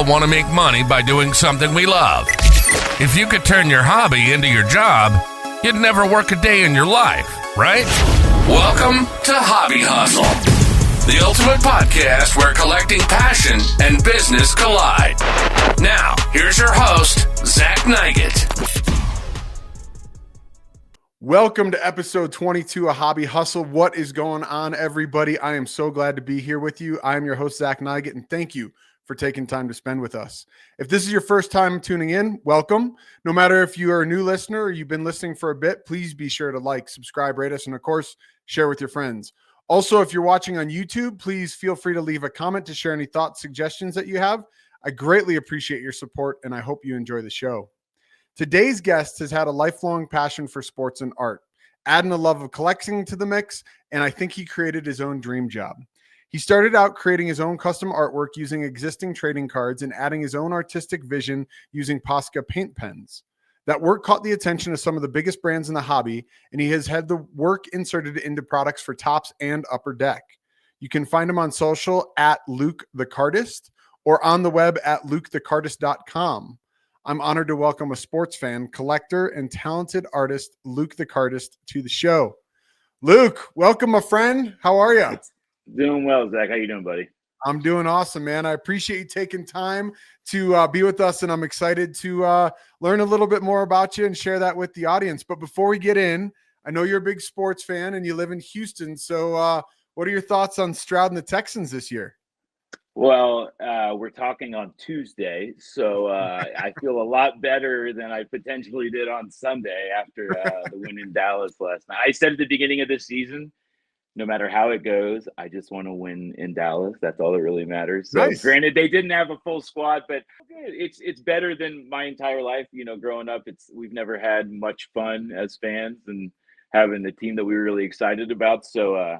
all want to make money by doing something we love. If you could turn your hobby into your job, you'd never work a day in your life, right? Welcome to Hobby Hustle, the ultimate podcast where collecting passion and business collide. Now, here's your host, Zach Nigett. Welcome to episode 22 of Hobby Hustle. What is going on, everybody? I am so glad to be here with you. I am your host, Zach Nigett, and thank you for taking time to spend with us. If this is your first time tuning in, welcome. No matter if you are a new listener or you've been listening for a bit, please be sure to like, subscribe, rate us, and of course, share with your friends. Also, if you're watching on YouTube, please feel free to leave a comment to share any thoughts, suggestions that you have. I greatly appreciate your support, and I hope you enjoy the show. Today's guest has had a lifelong passion for sports and art, adding a love of collecting to the mix, and I think he created his own dream job. He started out creating his own custom artwork using existing trading cards and adding his own artistic vision using Posca paint pens. That work caught the attention of some of the biggest brands in the hobby, and he has had the work inserted into products for Tops and Upper Deck. You can find him on social at Luke the Cardist or on the web at lukethecardist.com. I'm honored to welcome a sports fan, collector, and talented artist, Luke the Cardist, to the show. Luke, welcome, my friend. How are you? Doing well, Zach. How you doing, buddy? I'm doing awesome, man. I appreciate you taking time to be with us, and I'm excited to learn a little bit more about you and share that with the audience. But before we get in, I know you're a big sports fan and you live in Houston. So what are your thoughts on Stroud and the Texans this year? Well, we're talking on Tuesday, so I feel a lot better than I potentially did on Sunday after the win in Dallas last night. I said at the beginning of this season, no matter how it goes, I just want to win in Dallas. That's all that really matters. So, nice. Granted, they didn't have a full squad, but it's better than my entire life. You know, growing up, we've never had much fun as fans and having the team that we were really excited about. So,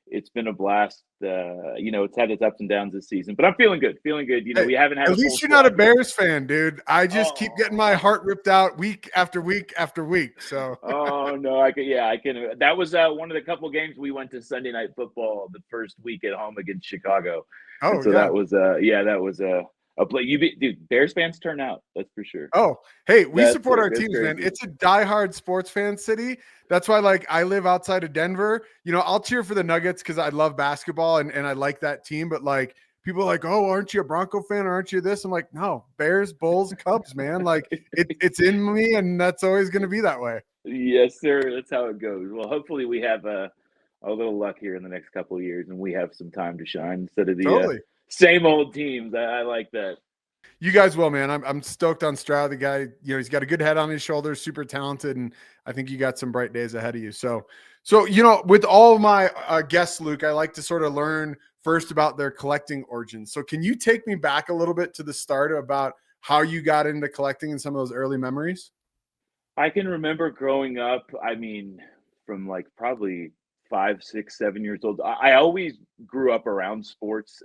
it's been a blast. It's had its ups and downs this season, but I'm feeling good. You know, we haven't had. At least you're not a Bears fan, dude. I just keep getting my heart ripped out week after week after week. So. Oh no, I can. That was one of the couple games we went to Sunday Night Football the first week at home against Chicago. Oh, and so yeah. that was a play. Dude, Bears fans turn out. That's for sure. Oh, hey, we support our teams, man. It's a diehard sports fan city. That's why, like, I live outside of Denver. You know, I'll cheer for the Nuggets because I love basketball and I like that team. But like, people are like, oh, aren't you a Bronco fan or aren't you this? I'm like, no, Bears, Bulls, Cubs, man. Like, it's in me, and that's always going to be that way. Yes, sir. That's how it goes. Well, hopefully we have a little luck here in the next couple of years, and we have some time to shine instead of the same old teams. I like that. You guys will, man. I'm stoked on Stroud. The guy, you know, he's got a good head on his shoulders, super talented, and I think you got some bright days ahead of you. So you know, with all of my guests, Luke, I like to sort of learn first about their collecting origins. So can you take me back a little bit to the start about how you got into collecting and some of those early memories? I can remember growing up, I mean, from like probably 5, 6, 7 years old. I always grew up around sports.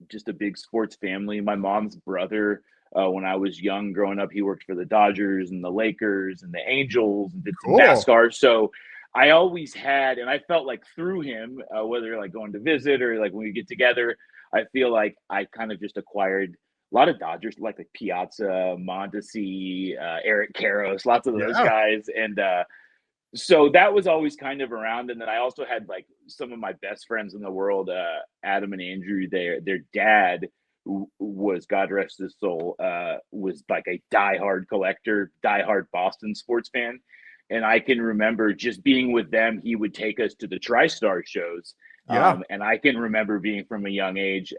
Just a big sports family. My mom's brother, when I was young, growing up, he worked for the Dodgers and the Lakers and the Angels and did some NASCAR. So I always had, and I felt like through him, whether like going to visit or like when we get together, I feel like I kind of just acquired a lot of Dodgers, like Piazza, Mondesi, Eric Karros, lots of those guys. And so that was always kind of around. And then I also had like some of my best friends in the world, Adam and Andrew, their dad was, God rest his soul, was like a diehard collector, diehard Boston sports fan. And I can remember just being with them. He would take us to the TriStar shows. And I can remember being from a young age,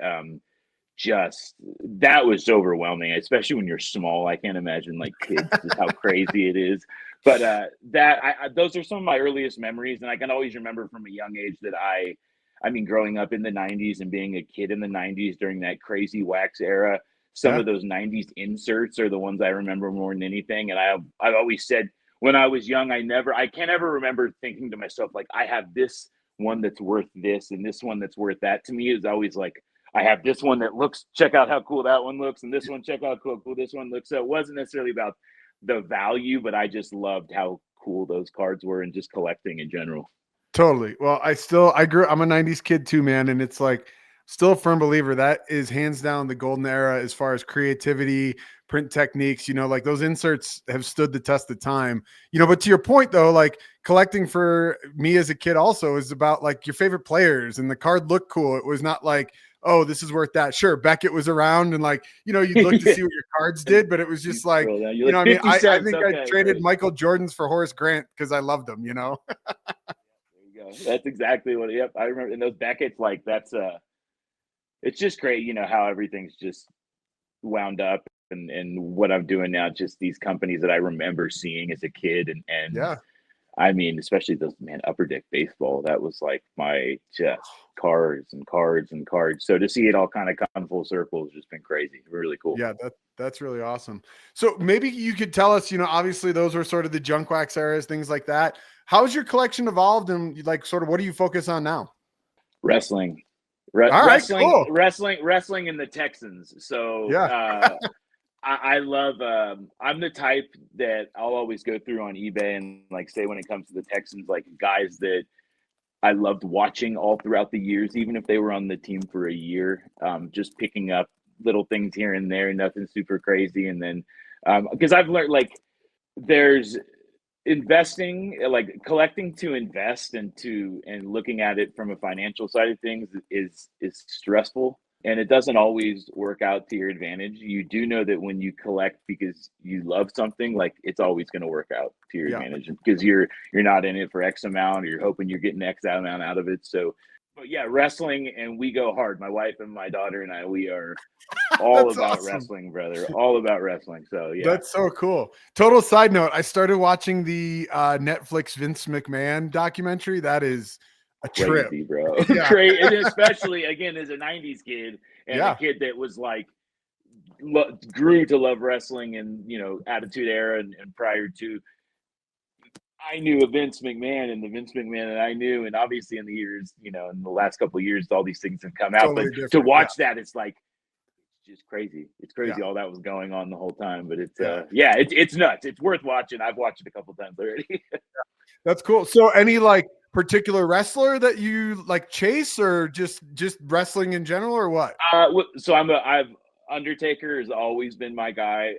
just that was overwhelming, especially when you're small. I can't imagine like kids, just how crazy it is. But those are some of my earliest memories. And I can always remember from a young age that I mean, growing up in the 90s and being a kid in the 90s during that crazy wax era, some of those 90s inserts are the ones I remember more than anything. And I've always said when I was young, I can't ever remember thinking to myself, like, I have this one that's worth this and this one that's worth that. To me, is always like, I have this one that looks, check out how cool that one looks, and this one, check out how cool this one looks. So it wasn't necessarily about the value, but I just loved how cool those cards were and just collecting in general. Totally. Well, I'm a 90s kid too, man. And it's like, still a firm believer that is hands down the golden era as far as creativity, print techniques, like those inserts have stood the test of time, but to your point though, like collecting for me as a kid also is about like your favorite players and the card looked cool. It was not like, oh, this is worth that. Sure, Beckett was around and like, you'd look to see what your cards did, but it was just like, you're like I mean, 50 I cents. think Okay, I traded great. Michael Jordans for Horace Grant because I loved them, There you go. That's exactly what, yep. I remember in those Beckett's, like it's just great, how everything's just wound up and what I'm doing now, just these companies that I remember seeing as a kid. And Yeah. I mean, especially those, Upper Deck Baseball, that was like my just cards and cards and cards. So to see it all kind of come full circle has just been crazy. Really cool. Yeah, that's really awesome. So maybe you could tell us, obviously those were sort of the junk wax eras, things like that. How's your collection evolved and like sort of what do you focus on now? Wrestling. All right, cool. Wrestling in the Texans. So yeah. I love I'm the type that I'll always go through on eBay and like say when it comes to the Texans, like guys that I loved watching all throughout the years, even if they were on the team for a year, just picking up little things here and there, nothing super crazy. And then because I've learned like there's investing, like collecting to invest and looking at it from a financial side of things is stressful, and it doesn't always work out to your advantage. You do know that when you collect because you love something, like it's always going to work out to your advantage because you're not in it for X amount, or you're hoping you're getting X amount out of it. So but yeah, wrestling, and we go hard. My wife and my daughter and I, we are all about awesome. wrestling, brother. All about wrestling. So yeah, that's so cool. Total side note: I started watching the Netflix Vince McMahon documentary. That is a trip, crazy, bro. Yeah. Crazy, and especially again as a '90s kid and a kid that was like grew to love wrestling and Attitude Era and prior to. I knew a Vince McMahon and the Vince McMahon that I knew, and obviously in the years, in the last couple of years, all these things have come out. Totally but different, to watch that, it's like it's just crazy. It's crazy all that was going on the whole time. But it's it's nuts. It's worth watching. I've watched it a couple times already. That's cool. So any like particular wrestler that you like chase, or just wrestling in general, or what? So I've Undertaker has always been my guy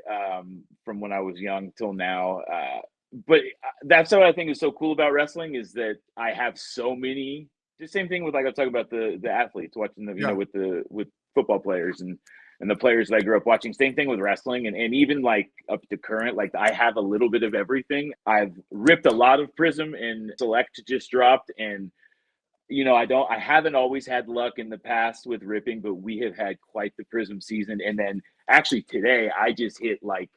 from when I was young till now. But that's what I think is so cool about wrestling is that I have so many. The same thing with like I was talking about the athletes watching the with football players and the players that I grew up watching. Same thing with wrestling and even like up to current. Like I have a little bit of everything. I've ripped a lot of Prism and Select just dropped, and I haven't always had luck in the past with ripping, but we have had quite the Prism season. And then actually today I just hit like.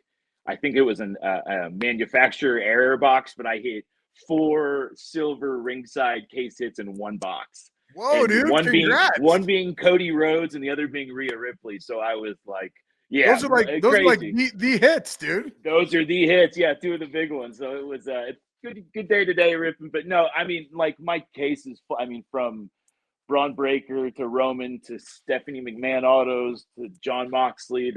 I think it was a manufacturer error box, but I hit 4 silver ringside case hits in one box. Whoa, and dude! Congrats. One being Cody Rhodes and the other being Rhea Ripley. So I was like, yeah, those are like the hits, dude. Those are the hits. Yeah, 2 of the big ones. So it was good day today ripping. But no, I mean, like my case is, from Braun Breaker to Roman to Stephanie McMahon autos to John Moxley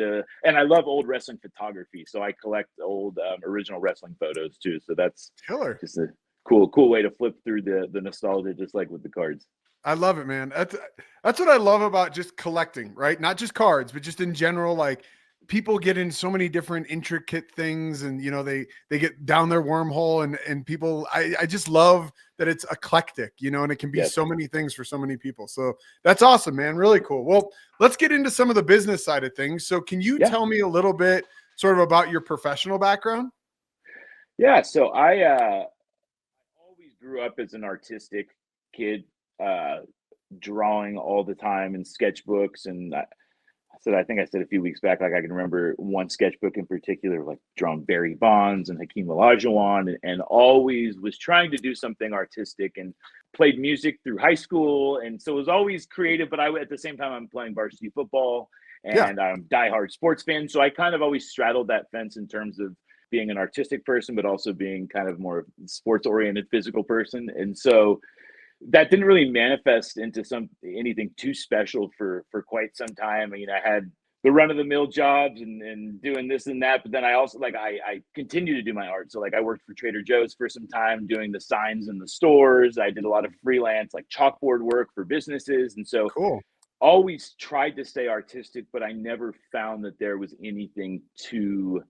and I love old wrestling photography, so I collect old original wrestling photos too. So that's killer. Just a cool way to flip through the nostalgia, just like with the cards. I love it, man. That's what I love about just collecting, right? Not just cards, but just in general, like people get in so many different intricate things and they get down their wormhole and people I just love that it's eclectic, and it can be so many things for so many people. So that's awesome, man. Really cool. Well, let's get into some of the business side of things. So can you tell me a little bit sort of about your professional background? Yeah. So I always grew up as an artistic kid, drawing all the time in sketchbooks. And I think I said a few weeks back, like I can remember one sketchbook in particular, like drawn Barry Bonds and Hakeem Olajuwon, and always was trying to do something artistic and played music through high school. And so it was always creative, but at the same time, I'm playing varsity football and I'm a diehard sports fan. So I kind of always straddled that fence in terms of being an artistic person, but also being kind of more sports oriented physical person. And so that didn't really manifest into anything too special for quite some time. I mean, I had the run of the mill jobs and doing this and that, but then I also I continue to do my art. So like I worked for Trader Joe's for some time doing the signs in the stores. I did a lot of freelance like chalkboard work for businesses. And so cool. always tried to stay artistic, but I never found that there was anything to,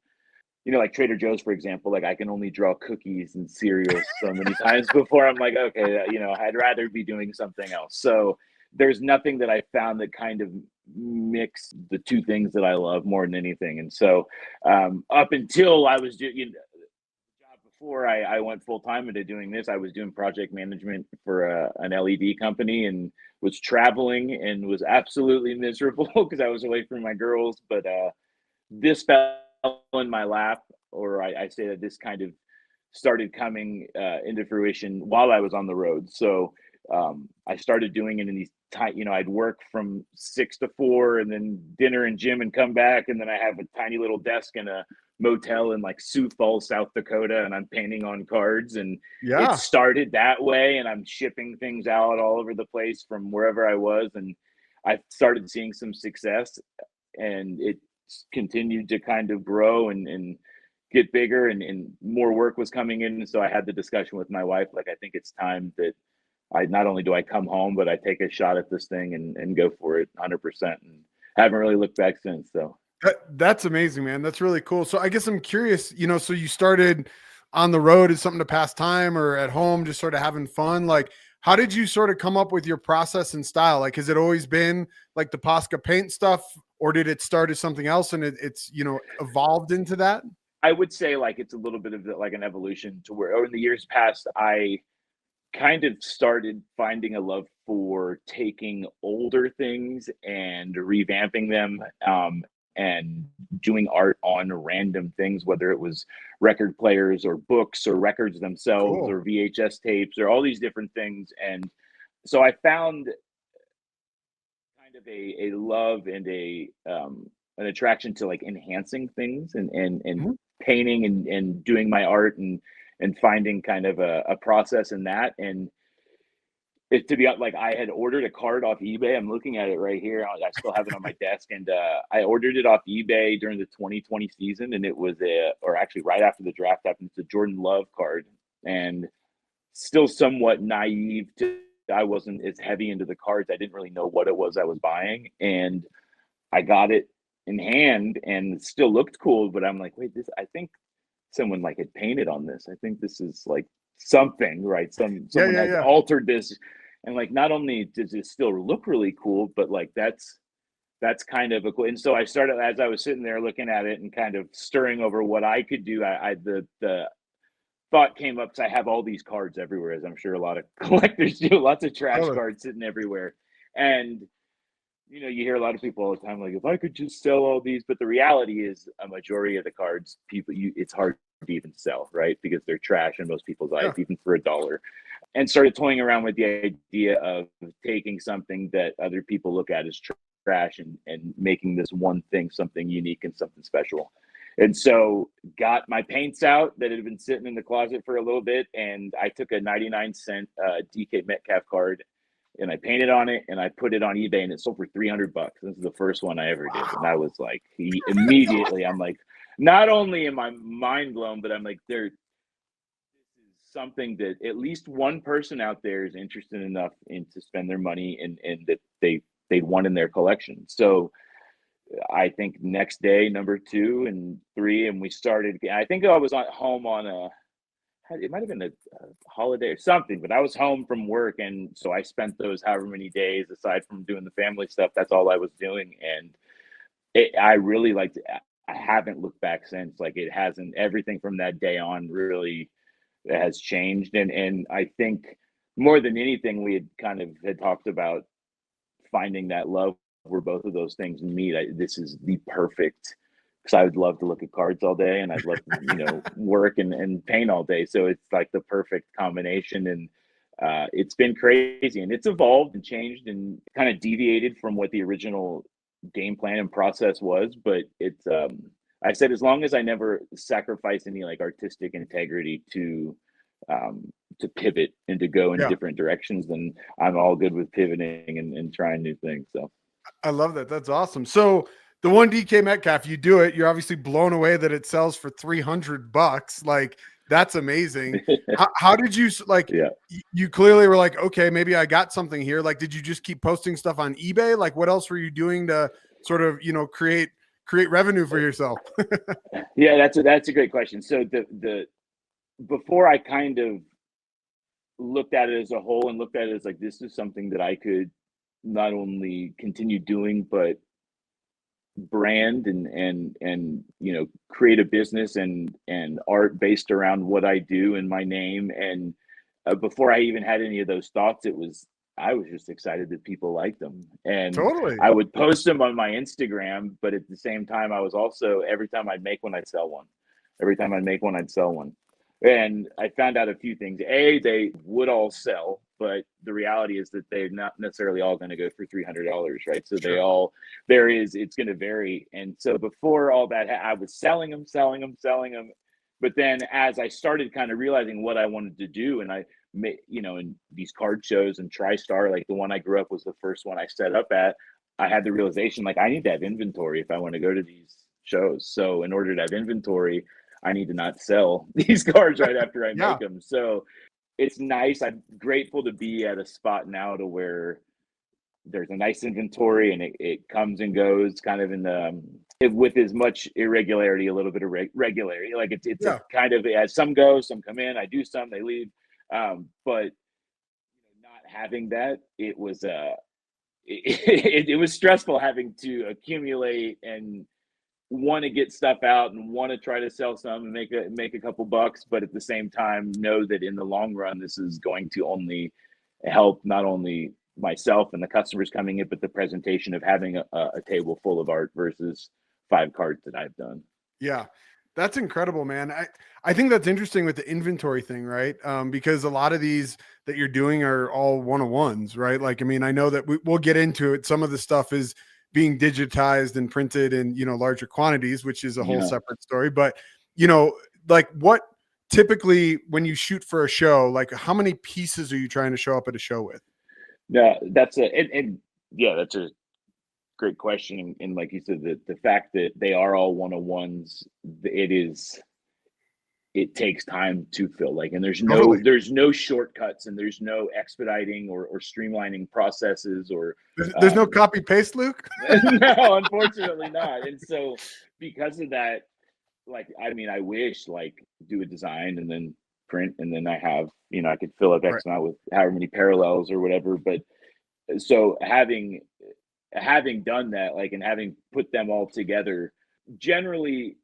like Trader Joe's, for example. Like I can only draw cookies and cereal so many times before I'm like, okay, I'd rather be doing something else. So there's nothing that I found that kind of mix the two things that I love more than anything. And so up until I was doing, job before I went full time into doing this, I was doing project management for an LED company and was traveling and was absolutely miserable because I was away from my girls. But this fell in my lap, or I say that this kind of started coming into fruition while I was on the road. So I started doing it in these tight, I'd work from 6 to 4 and then dinner and gym and come back. And then I have a tiny little desk in a motel in like Sioux Falls, South Dakota, and I'm painting on cards. And it started that way. And I'm shipping things out all over the place from wherever I was. And I started seeing some success, and it continued to kind of grow and get bigger, and more work was coming in. So I had the discussion with my wife, like, I think it's time that I not only do I come home, but I take a shot at this thing and go for it 100%. And haven't really looked back since. So that's amazing, man. That's really cool. So I guess I'm curious, so you started on the road as something to pass time, or at home just sort of having fun. Like, how did you sort of come up with your process and style? Like, has it always been like the Posca paint stuff, or did it start as something else and it's evolved into that? I would say like it's a little bit of like an evolution to where, in the years past, I kind of started finding a love for taking older things and revamping them, and doing art on random things, whether it was record players or books or records themselves or VHS tapes or all these different things. And so I found kind of a love and an attraction to like enhancing things and painting and doing my art and finding kind of a process in that. And it, to be like, I had ordered a card off eBay. I'm looking at it right here. I still have it on my desk. And I ordered it off eBay during the 2020 season. And it was or actually right after the draft happened, it's a Jordan Love card. And still somewhat naive I wasn't as heavy into the cards. I didn't really know what it was I was buying. And I got it in hand and it still looked cool. But I'm like, wait, I think someone like had painted on this. I think this is like something, right? Someone has altered this, and like not only does it still look really cool, but like that's kind of a cool. And so I started, as I was sitting there looking at it and kind of stirring over what I could do. The thought came up, because I have all these cards everywhere, as I'm sure a lot of collectors do, lots of trash cards sitting everywhere. And you hear a lot of people all the time, like, if I could just sell all these. But the reality is a majority of the cards, it's hard to even sell, right? Because they're trash in most people's eyes, even for $1. And started toying around with the idea of taking something that other people look at as trash and making this one thing something unique and something special. And so got my paints out that had been sitting in the closet for a little bit. And I took a 99-cent DK Metcalf card, and I painted on it and I put it on eBay, and it sold for $300. This is the first one I ever did. And I was like, immediately, I'm like, not only am I mind blown, but I'm like, this is something that at least one person out there is interested enough in to spend their money and that they want in their collection. So I think next day, number 2 and 3, and we started. I think I was home on it might have been a holiday or something, but I was home from work. And so I spent those however many days, aside from doing the family stuff, that's all I was doing. And I really liked it. I haven't looked back since. Like, it hasn't, everything from that day on really has changed. And I think more than anything, we had talked about finding that love where both of those things meet. This is the perfect, because I would love to look at cards all day, and I'd love to, work and paint all day. So it's like the perfect combination. And it's been crazy, and it's evolved and changed and kind of deviated from what the original game plan and process was. But it's, I said, as long as I never sacrifice any like artistic integrity to pivot and to go in different directions, then I'm all good with pivoting and trying new things. So I love that. That's awesome. So the one DK Metcalf, you do it, you're obviously blown away that it sells for $300. Like, That's amazing. How did you like, Yeah. you clearly were like, okay, maybe I got something here. Like, did you just keep posting stuff on eBay? Like, what else were you doing to sort of, create revenue for yourself? Yeah, that's a great question. So the before I kind of looked at it as a whole and looked at it as like this is something that I could not only continue doing but brand and create a business and art based around what I do and my name. And before I even had any of those thoughts, I was just excited that people liked them, and Totally. I would post them on my Instagram. But at the same time, I was also, every time I'd make one, I'd sell one. Every time I'd make one, I'd sell one. And I found out a few things. A, they would all sell, but the reality is that they're not necessarily all going to go for $300, right? So Sure. it's going to vary. And so before all that, I was selling them, selling them, selling them. But then as I started kind of realizing what I wanted to do, and in these card shows and TriStar, like the one I grew up was the first one I set up at, I had the realization, like, I need to have inventory if I want to go to these shows. So in order to have inventory, I need to not sell these cards right after I Yeah. make them. So it's nice. I'm grateful to be at a spot now to where there's a nice inventory and it comes and goes kind of in the with as much irregularity, a little bit of regularity. Like it's a Yeah. kind of, as some go, some come in, I do some, they leave. But not having that, it was stressful having to accumulate and want to get stuff out and want to try to sell some and make a couple bucks, but at the same time know that in the long run this is going to only help not only myself and the customers coming in, but the presentation of having a table full of art versus 5 cards that I've done. Yeah. That's incredible, man. I think that's interesting with the inventory thing, right? Because a lot of these that you're doing are all one-on-ones, right? Like, I mean, I know that we'll get into it. Some of the stuff is being digitized and printed in, larger quantities, which is a whole Yeah. separate story. But, like what typically when you shoot for a show, like how many pieces are you trying to show up at a show with? Yeah, that's a great question. And like you said, the fact that they are all one-on-ones, it takes time to fill, like, and Totally. there's no shortcuts and there's no expediting or streamlining processes or There's no copy paste, Luke. no, unfortunately not. And so because of that, like, I mean, I wish, like, do a design and then print and then I have, I could fill up Right. X amount with however many parallels or whatever. But so having done that, like, and having put them all together, generally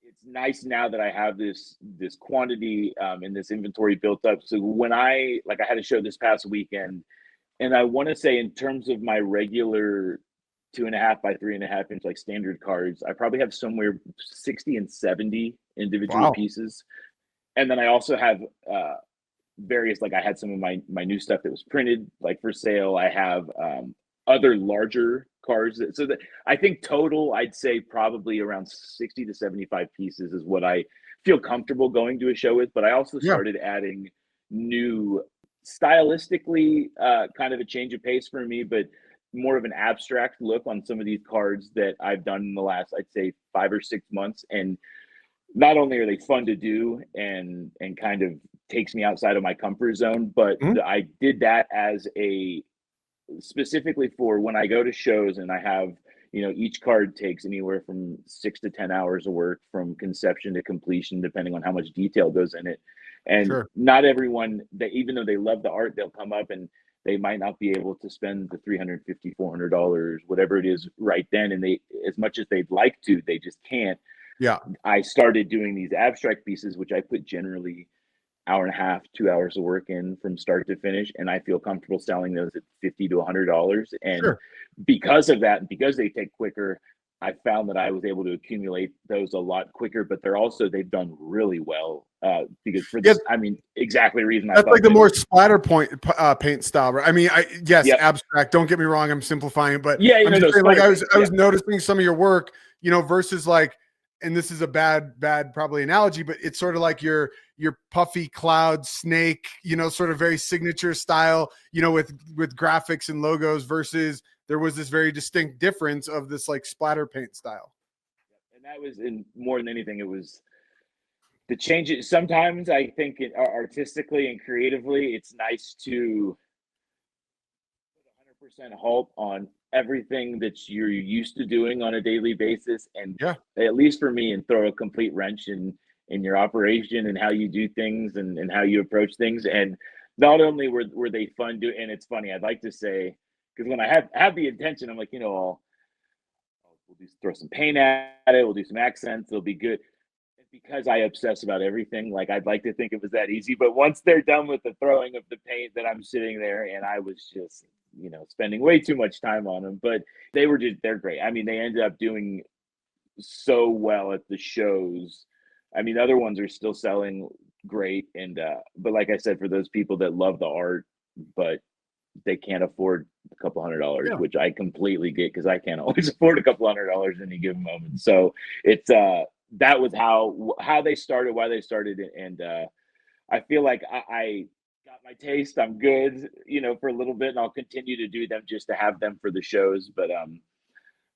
it's nice now that I have this quantity and this inventory built up. So when I had a show this past weekend, and I want to say in terms of my regular 2.5 by 3.5 inch like standard cards, I probably have somewhere 60 and 70 individual Wow. pieces. And then I also have various, like, I had some of my new stuff that was printed like for sale. I have other larger cards so that I think total I'd say probably around 60 to 75 pieces is what I feel comfortable going to a show with. But I also Yeah. started adding new, stylistically, kind of a change of pace for me, but more of an abstract look on some of these cards that I've done in the last, I'd say, 5 or 6 months. And not only are they fun to do and kind of takes me outside of my comfort zone, but Mhm. I did that as a specifically for when I go to shows and I have, each card takes anywhere from 6 to 10 hours of work from conception to completion, depending on how much detail goes in it. And Sure. not everyone, that even though they love the art, they'll come up and they might not be able to spend the $350, $400, whatever it is right then. And they, as much as they'd like to, they just can't. Yeah. I started doing these abstract pieces, which I put generally hour and a half, 2 hours of work in from start to finish, and I feel comfortable selling those at $50 to $100. And Sure. because of that, because they take quicker, I found that I was able to accumulate those a lot quicker. But they've done really well because for Yeah. this, I mean, exactly the reason I That's like thought the that. more splatter point paint style, right? I mean, yes, Yep. abstract. Don't get me wrong, I'm simplifying, but Yeah, I'm just saying, like, splatter I paint. was noticing some of your work, versus like, and this is a bad probably analogy, but it's sort of like your puffy cloud snake, sort of very signature style, with graphics and logos versus there was this very distinct difference of this like splatter paint style. And that was, in more than anything, it was to change it. Sometimes I think artistically and creatively, it's nice to put 100% halt on everything that you're used to doing on a daily basis, and Yeah. at least for me, and throw a complete wrench in your operation and how you do things and how you approach things. And not only were they fun do, and it's funny, I'd like to say, because when I have the intention, I'm like, we'll do throw some paint at it, we'll do some accents, it'll be good. Because I obsess about everything, like I'd like to think it was that easy. But once they're done with the throwing of the paint, then I'm sitting there and I was just, spending way too much time on them. But they're great. I mean, they ended up doing so well at the shows. I mean, other ones are still selling great. And, but like I said, for those people that love the art, but they can't afford a couple $100, Yeah. which I completely get because I can't always afford a couple $100 in any given moment. So it's, that was how they started, why they started it, and I feel like I got my taste. I'm good, for a little bit, and I'll continue to do them just to have them for the shows. But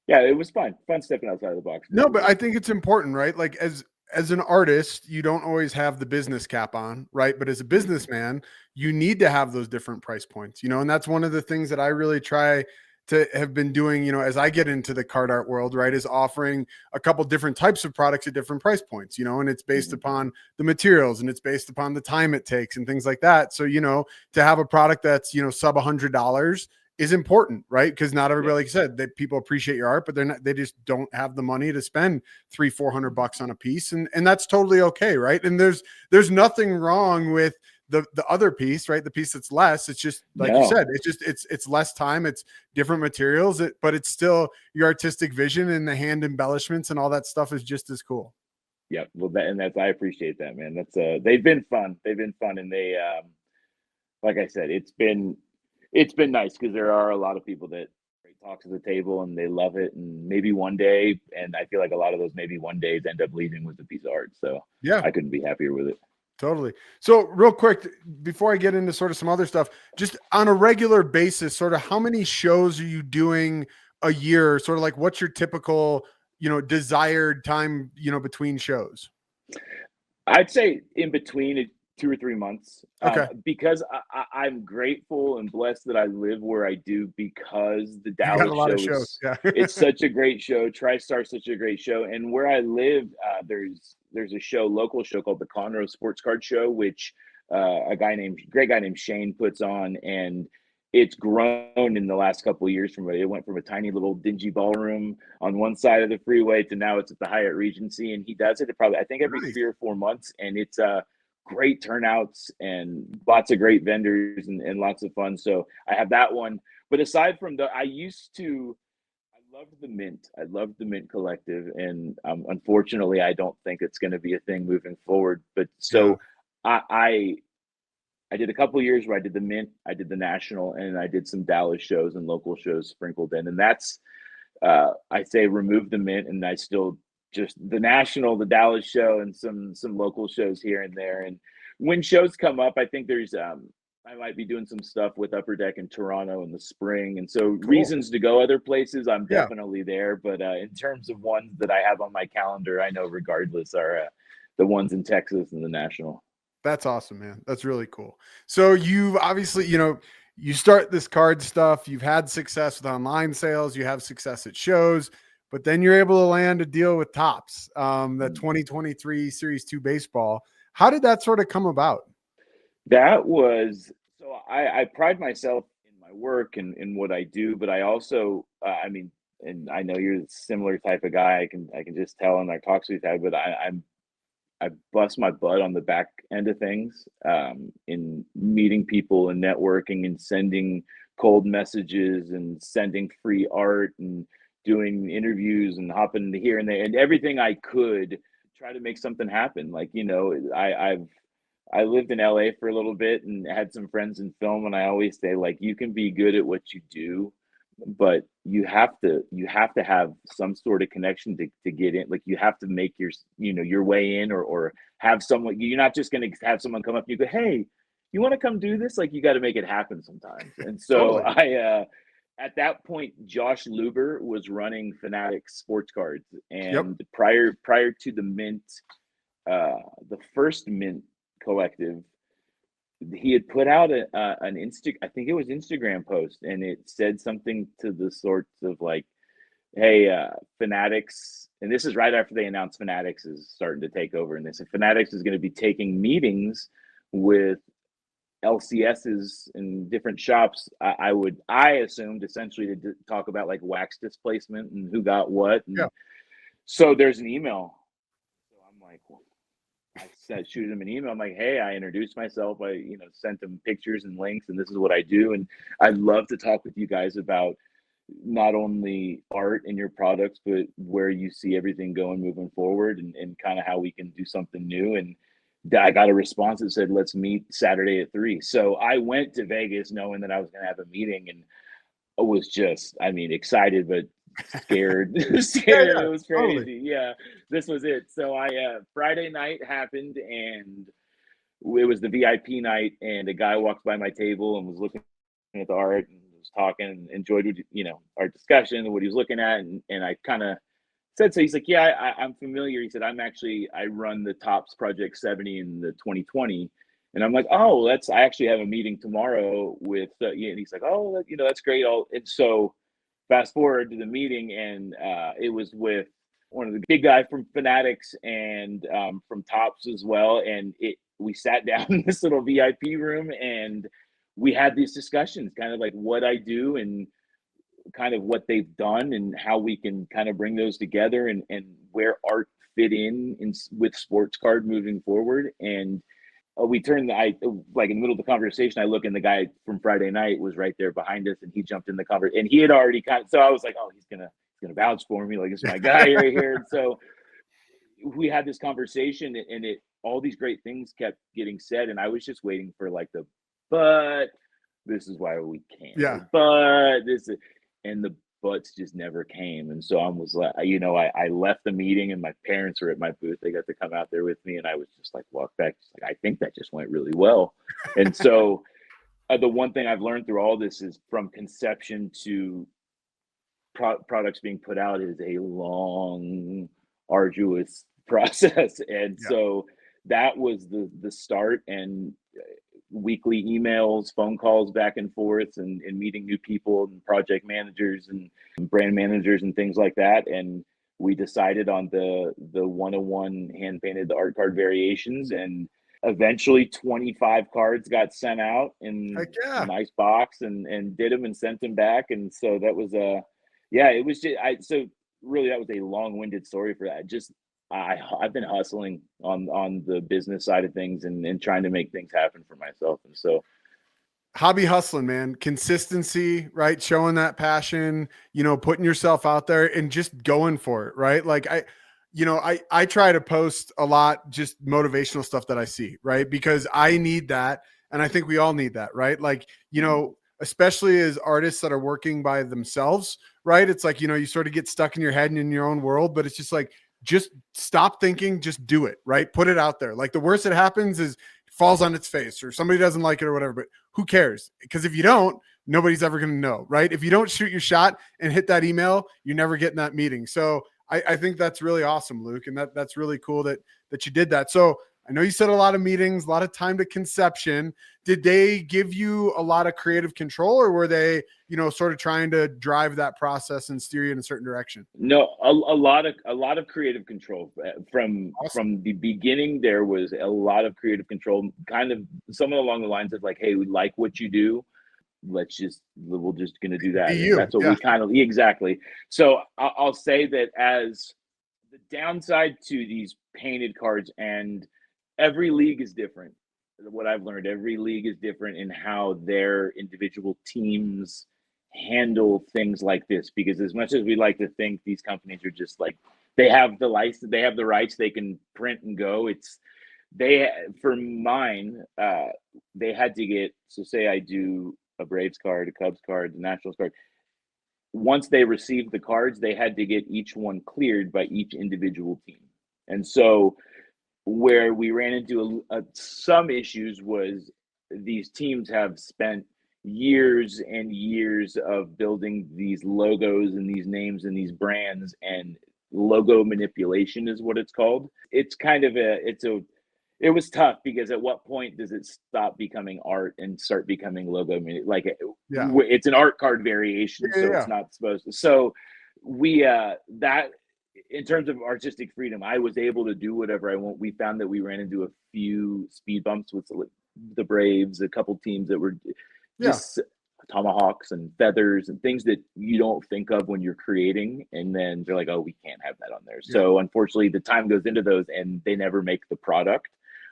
yeah, it was fun stepping outside of the box. No, but I think it's important, right? Like as an artist, you don't always have the business cap on, right? But as a businessman, you need to have those different price points, and that's one of the things that I really try to have been doing, as I get into the card art world, right, is offering a couple different types of products at different price points, and it's based upon the materials and it's based upon the time it takes and things like that. So, to have a product that's, sub $100 is important, right? Because not everybody, like you said, that people appreciate your art, but they just don't have the money to spend $300-400 on a piece. And that's totally okay. Right. And there's nothing wrong with the other piece, right? The piece that's less, it's just like you said, it's less time, it's different materials, but it's still your artistic vision, and the hand embellishments and all that stuff is just as cool. Yeah. Well, I appreciate that, man. That's they've been fun. And they, like I said, it's been nice because there are a lot of people that talk to the table and they love it. And maybe one day, and I feel like a lot of those maybe one days end up leaving with a piece of art. So yeah, I couldn't be happier with it. Totally. So real quick, before I get into sort of some other stuff, just on a regular basis, sort of how many shows are you doing a year? Sort of like what's your typical, desired time, between shows? I'd say in between 2 or 3 months, Okay. because I'm grateful and blessed that I live where I do, because the You got a Dallas lot of show shows. is Yeah. it's such a great show. TriStar's such a great show, and where I live, there's a local show called the Conroe Sports Card Show, which great guy named Shane puts on, and it's grown in the last couple of years. It went from a tiny little dingy ballroom on one side of the freeway to now it's at the Hyatt Regency, and he does it probably I think every Nice. 3 or 4 months, and it's great turnouts and lots of great vendors and lots of fun. So I have that one. But aside from I loved the Mint. I loved the Mint Collective, and unfortunately, I don't think it's going to be a thing moving forward. But so I did a couple of years where I did the Mint, I did the National, and I did some Dallas shows and local shows sprinkled in. And that's I say remove the Mint, and I still just the National, the Dallas show, and some local shows here and there. And when shows come up, I think there's I might be doing some stuff with Upper Deck in Toronto in the spring, and so reasons to go other places, I'm definitely there. But in terms of ones that I have on my calendar, I know regardless are the ones in Texas and the National. That's awesome, man. That's really cool. So you've obviously, you start this card stuff, you've had success with online sales, you have success at shows, but then you're able to land a deal with Topps, the 2023 Series 2 baseball. How did that sort of come about? That was so I pride myself in my work and in what I do, but I also, I mean, and I know you're a similar type of guy. I can just tell in our talks we've had, but I bust my butt on the back end of things, in meeting people and networking and sending cold messages and sending free art and doing interviews and hopping here and there and everything I could try to make something happen. Like, I lived in LA for a little bit and had some friends in film, and I always say, like, you can be good at what you do, but you have to have some sort of connection to get in. Like, you have to make your way in, or have someone. You're not just going to have someone come up and you go, hey, you want to come do this? Like, you got to make it happen sometimes. And so Totally. I at that point, Josh Luber was running Fanatic Sports Cards, Yep. and prior to the Mint the first Mint collective, he had put out I think it was Instagram post, and it said something to the sorts of like, hey, Fanatics, and this is right after they announced Fanatics is starting to take over, and they said Fanatics is going to be taking meetings with LCSs in different shops. I assumed essentially to talk about like wax displacement and who got what, and Yeah. so there's an email. So I'm like, well, I said, shoot him an email. I'm like, hey, I introduced myself. I, sent him pictures and links, and this is what I do. And I'd love to talk with you guys about not only art and your products, but where you see everything going moving forward, and kind of how we can do something new. And I got a response that said, let's meet Saturday at 3. So I went to Vegas knowing that I was going to have a meeting, and I was just, excited, but scared. Scared. Yeah, It was crazy. totally. Yeah, this was it. So Friday night happened, and it was the VIP night, and a guy walked by my table and was looking at the art and was talking and enjoyed our discussion and what he was looking at, and I kind of said, so he's like, yeah, I'm familiar. He said, I run the Tops Project 70 in the 2020. And I'm like, oh, I actually have a meeting tomorrow with, and he's like, oh, that's great. And so fast forward to the meeting, and it was with one of the big guy from Fanatics and from Tops as well. And we sat down in this little VIP room, and we had these discussions, kind of like what I do and kind of what they've done and how we can kind of bring those together, and where art fit in with sports card moving forward. And we turned like in the middle of the conversation, I look, and the guy from Friday night was right there behind us, and he jumped in the conversation, and he had already so I was like, oh, he's gonna vouch for me, like, this is my guy right here. And so we had this conversation, and all these great things kept getting said, and I was just waiting for like but this is why we can't. Yeah. But this is, and the buts just never came. And so I was like, I left the meeting, and my parents were at my booth. They got to come out there with me, and I was just like, walk back, just like, I think that just went really well. And so the one thing I've learned through all this is, from conception to products being put out, is a long, arduous process. And so that was the start, and weekly emails, phone calls back and forth, and meeting new people and project managers and brand managers and things like that. And we decided on the 101 hand painted art card variations, and eventually 25 cards got sent out in a nice box, and did them and sent them back. And so that was it was just, so really that was a long-winded story for that. Just I've been hustling on the business side of things, and trying to make things happen for myself. And so hobby hustling, man, consistency, right? Showing that passion, putting yourself out there and just going for it. Right. Like I try to post a lot, just motivational stuff that I see, right? Because I need that. And I think we all need that, right? Like, especially as artists that are working by themselves, right? It's like, you sort of get stuck in your head and in your own world, but it's just like, just stop thinking, just do it, right? Put it out there. Like, the worst that happens is it falls on its face, or somebody doesn't like it or whatever, but who cares? Because if you don't, nobody's ever going to know, right? If you don't shoot your shot and hit that email, you're never getting that meeting. So I think that's really awesome, Luke. And that's really cool that you did that. So I know you said a lot of meetings, a lot of time to conception. Did they give you a lot of creative control, or were they, sort of trying to drive that process and steer you in a certain direction? No, a lot of creative control from the beginning. There was a lot of creative control, kind of something along the lines of like, hey, we like what you do. We're just going to do that. That's what we kind of, exactly. So I'll say that as the downside to these painted cards, and every league is different. What I've learned, every league is different in how their individual teams handle things like this. Because as much as we like to think these companies are just like, they have the license, they have the rights, they can print and go. For mine, they had to get, so say I do a Braves card, a Cubs card, a Nationals card. Once they received the cards, they had to get each one cleared by each individual team. And so where we ran into some issues was, these teams have spent years and years of building these logos and these names and these brands, and logo manipulation is what it's called. It's kind of it was tough because at what point does it stop becoming art and start becoming logo? Like Yeah. it's an art card variation, so it's not supposed to. So we that in terms of artistic freedom, I was able to do whatever I want. We found that we ran into a few speed bumps with the Braves, a couple teams that were just tomahawks and feathers and things that you don't think of when you're creating, and then they're like, oh, we can't have that on there. So unfortunately the time goes into those and they never make the product,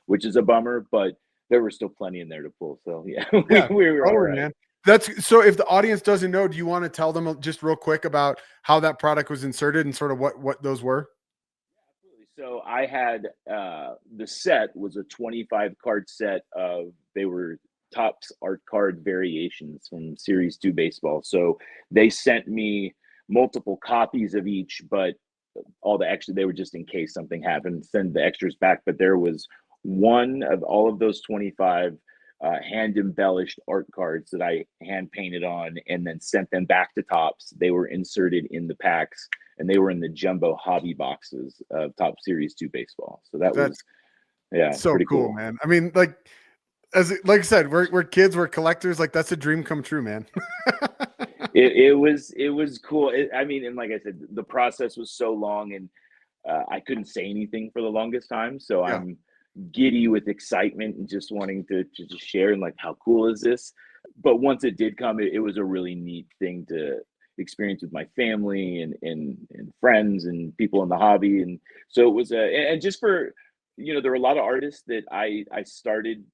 which is a bummer, but there were still plenty in there to pull. So we were all right. Man. That's so if the audience doesn't know, do you want to tell them just real quick about how that product was inserted and sort of what those were? So I had the set was a 25 card set of, they were Topps art card variations from Series 2 baseball. So they sent me multiple copies of each, but all the extra, they were just in case something happened, send the extras back. But there was one of all of those 25 hand embellished art cards that I hand painted on and then sent them back to Topps. They were inserted in the packs and they were in the jumbo hobby boxes of Topps Series 2 baseball. So that's so pretty cool, man. I mean, like I said, we're kids, we're collectors. Like that's a dream come true, man. it was cool. I mean, and like I said, the process was so long and I couldn't say anything for the longest time. So I'm giddy with excitement and just wanting to just share and like, how cool is this? But once it did come, it was a really neat thing to experience with my family and friends and people in the hobby. And so it was and just for, there were a lot of artists that I started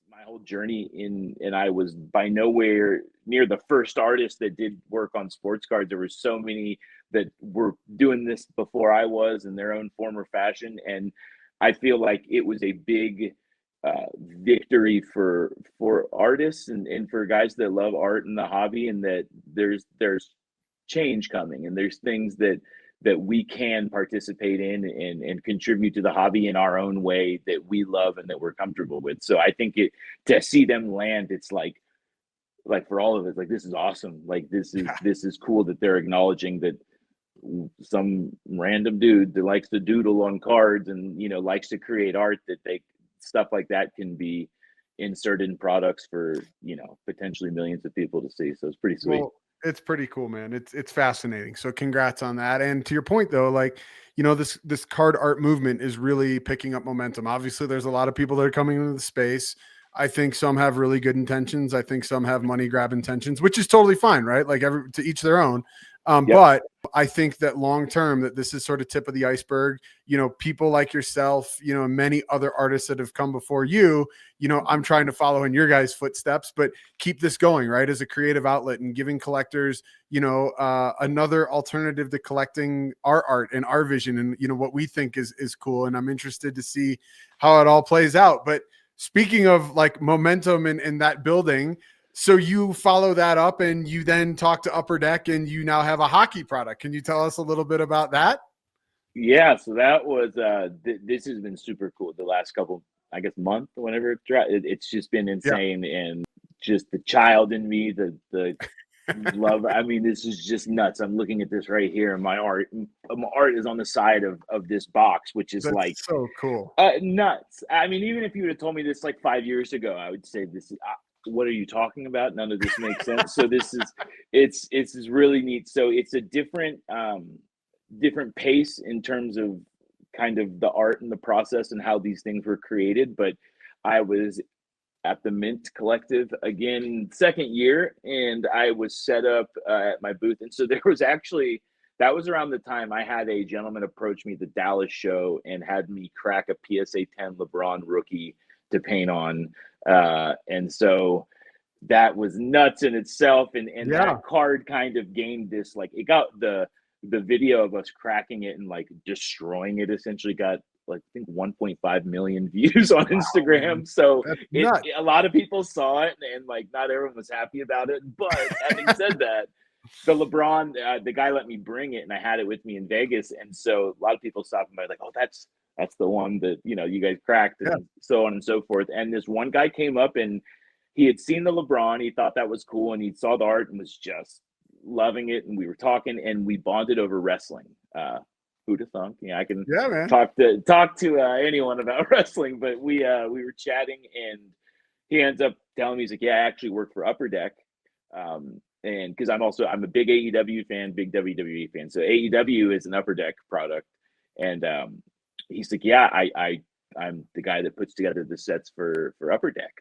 my whole journey in, and I was by nowhere near the first artist that did work on sports cards. There were so many that were doing this before I was in their own form or fashion. And I feel like it was a big victory for artists and for guys that love art and the hobby, and that there's change coming and there's things that we can participate in and contribute to the hobby in our own way that we love and that we're comfortable with. So I think to see them land, it's like for all of us, like, this is awesome. Like this is cool that they're acknowledging that some random dude that likes to doodle on cards and, likes to create art, that stuff like that can be inserted in products for, potentially millions of people to see. So it's pretty sweet. Well, it's pretty cool, man. It's fascinating. So congrats on that. And to your point though, like, this card art movement is really picking up momentum. Obviously there's a lot of people that are coming into the space. I think some have really good intentions. I think some have money grab intentions, which is totally fine, right? Like to each their own. But I think that long term, that this is sort of tip of the iceberg. People like yourself, and many other artists that have come before you. I'm trying to follow in your guys' footsteps, but keep this going, right? As a creative outlet and giving collectors, another alternative to collecting our art and our vision and what we think is cool. And I'm interested to see how it all plays out. But speaking of like momentum and that building, so you follow that up and you then talk to Upper Deck and you now have a hockey product. Can you tell us a little bit about that? Yeah, so that was this has been super cool the last couple, I guess, month, whenever it's just been insane. And just the child in me, the love. I mean, this is just nuts. I'm looking at this right here, and my art is on the side of this box, which is like so cool, nuts. I mean, even if you would have told me this like 5 years ago, I would say this is what are you talking about? None of this makes sense. So this is it's really neat. So it's a different pace in terms of kind of the art and the process and how these things were created. But I was at the Mint Collective again, second year, and I was set up at my booth. And so there was actually, that was around the time I had a gentleman approach me at the Dallas show and had me crack a PSA 10 LeBron rookie to paint on. And so that was nuts in itself. And that card kind of gained this, like, it got the video of us cracking it and like destroying it essentially got like, I think 1.5 million views on Instagram. So a lot of people saw it and like not everyone was happy about it. But having said that, the LeBron, the guy let me bring it and I had it with me in Vegas. And so a lot of people stopping by like, oh, that's the one that, you guys cracked and so on and so forth. And this one guy came up and he had seen the LeBron. He thought that was cool. And he saw the art and was just loving it, and we were talking, and we bonded over wrestling. Who'da thunk? Yeah, I can man. talk to anyone about wrestling, but we were chatting, and he ends up telling me, he's like, yeah, I actually work for Upper Deck. And because I'm a big AEW fan, big WWE fan. So AEW is an Upper Deck product. And he's like, yeah, I'm the guy that puts together the sets for Upper Deck.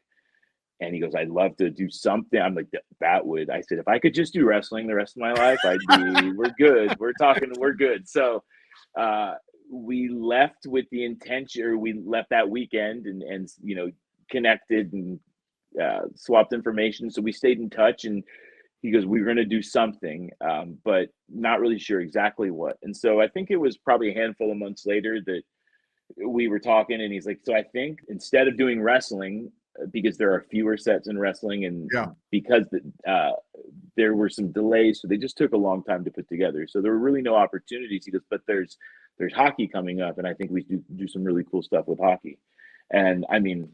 And he goes, I'd love to do something. I'm like, I said, if I could just do wrestling the rest of my life, we're good. We're good. So we left with the intention, or we left that weekend and connected and swapped information. So we stayed in touch, and he goes, we're going to do something, but not really sure exactly what. And so I think it was probably a handful of months later that we were talking, and he's like, so I think instead of doing wrestling, because there are fewer sets in wrestling, and because there were some delays, so they just took a long time to put together. So there were really no opportunities. He goes, but there's hockey coming up, and I think we do some really cool stuff with hockey. And I mean,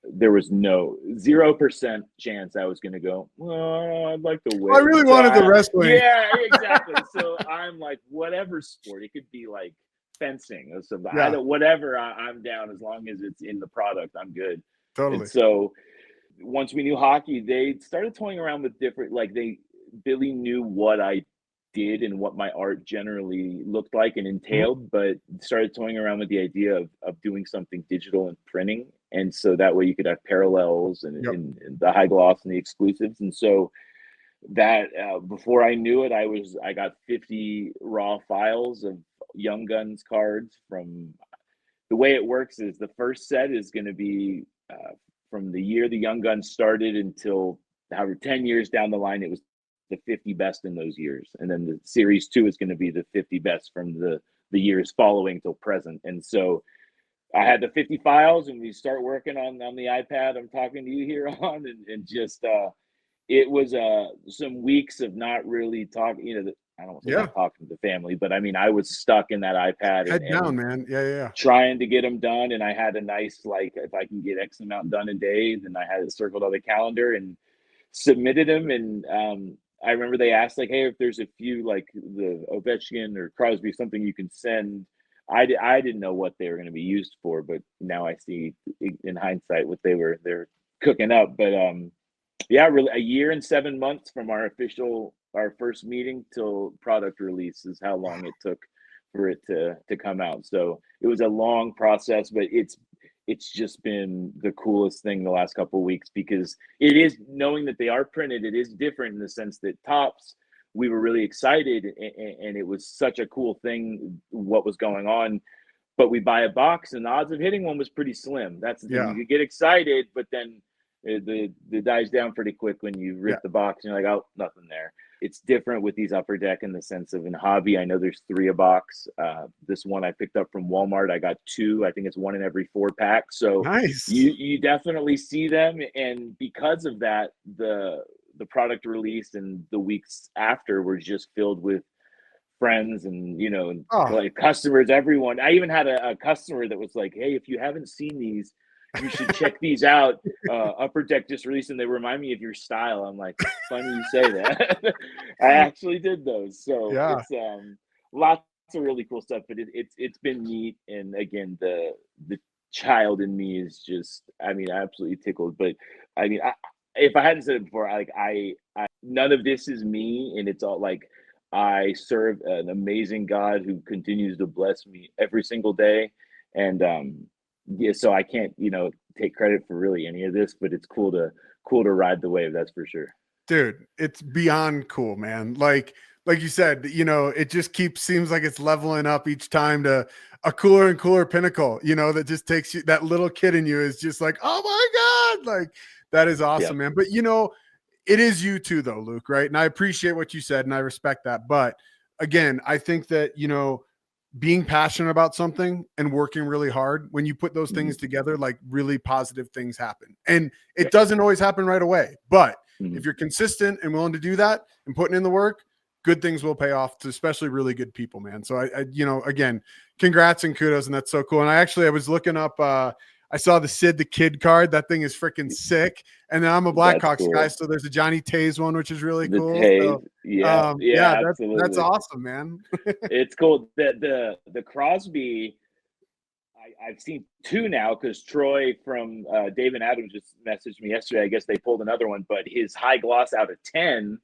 there was 0% chance I was going to go, well, I'd like to win. I really wanted the wrestling. Yeah, exactly. So I'm like, whatever sport, it could be like fencing or something. Whatever, I'm down as long as it's in the product. I'm good. Totally. And so once we knew hockey, they started toying around with different, Billy knew what I did and what my art generally looked like and entailed, but started toying around with the idea of doing something digital and printing. And so that way you could have parallels and the high gloss and the exclusives. And so that before I knew it, I got 50 raw files of Young Guns cards. From the way it works is the first set is going to be from the year the Young Guns started until 10 years down the line, it was the 50 best in those years. And then the series 2 is going to be the 50 best from the years following till present. And so I had the 50 files, and we start working on the iPad I'm talking to you here on, and just it was some weeks of not really talking, I don't want to say not talking to the family, but I mean, I was stuck in that iPad head down, man. Yeah. Trying to get them done. And I had a nice, if I can get X amount done a day, then I had it circled on the calendar and submitted them. And I remember they asked, hey, if there's a few, the Ovechkin or Crosby, something you can send. I didn't know what they were going to be used for, but now I see in hindsight what they're cooking up. But really, a year and 7 months from our first meeting till product release is how long it took for it to come out. So it was a long process, but it's just been the coolest thing the last couple of weeks, because it is, knowing that they are printed, it is different in the sense that Topps, we were really excited, and it was such a cool thing what was going on. But we buy a box, and the odds of hitting one was pretty slim. That's the thing. You get excited, but then the dies down pretty quick when you rip the box, and you're like, oh, nothing there. It's different with these Upper Deck in the sense of in hobby. I know there's 3 a box. This one I picked up from Walmart. I got 2. I think it's 1 in every 4 packs. So nice. You definitely see them, and because of that, the product release and the weeks after were just filled with friends and customers, everyone. I even had a customer that was like, hey, if you haven't seen these, you should check these out. Upper Deck just released, and they remind me of your style. I'm like, funny you say that. I actually did those. So it's lots of really cool stuff, but it's been neat. And again, the child in me is just, absolutely tickled. But if I hadn't said it before, I none of this is me, and it's all I serve an amazing God who continues to bless me every single day. And so I can't, take credit for really any of this, but it's cool to ride the wave. That's for sure. Dude, it's beyond cool, man. Like you said, it just seems like it's leveling up each time to a cooler and cooler pinnacle, that just takes you, that little kid in you is just like, oh my God, that is awesome, man. But it is you too though, Luke, right? And I appreciate what you said and I respect that. But again, I think that, being passionate about something and working really hard, when you put those things together, really positive things happen. And it doesn't always happen right away, but if you're consistent and willing to do that and putting in the work, good things will pay off to especially really good people, man. So I again, congrats and kudos. And that's so cool. And I was looking up, I saw the Sid the Kid card. That thing is freaking sick. And then I'm a That's Blackhawks cool. guy, so there's a Johnny Tays one, which is really The cool. Tays, So, yeah, that's absolutely. awesome, man. It's cool. The Crosby, I've seen two now because Troy from Dave and Adam just messaged me yesterday. I guess they pulled another one, but his high gloss out of 10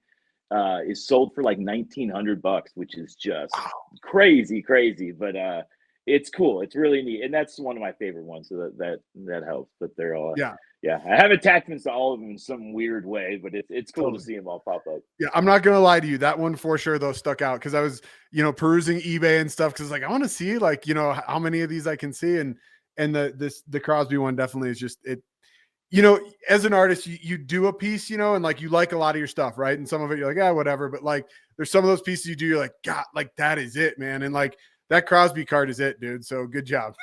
is sold for like $1,900, which is just crazy. But it's cool. It's really neat, and that's one of my favorite ones. So that helps. But they're all yeah. I have attachments to all of them in some weird way, but it's cool to see them all pop up. Yeah, I'm not gonna lie to you. That one for sure though stuck out because I was, perusing eBay and stuff because like I want to see like how many of these I can see and the Crosby one definitely is just it. As an artist, you do a piece, and like you like a lot of your stuff, right? And some of it you're like, yeah, whatever. But like there's some of those pieces you do, you're like, God, like that is it, man. And like that Crosby card is it, dude. So good job.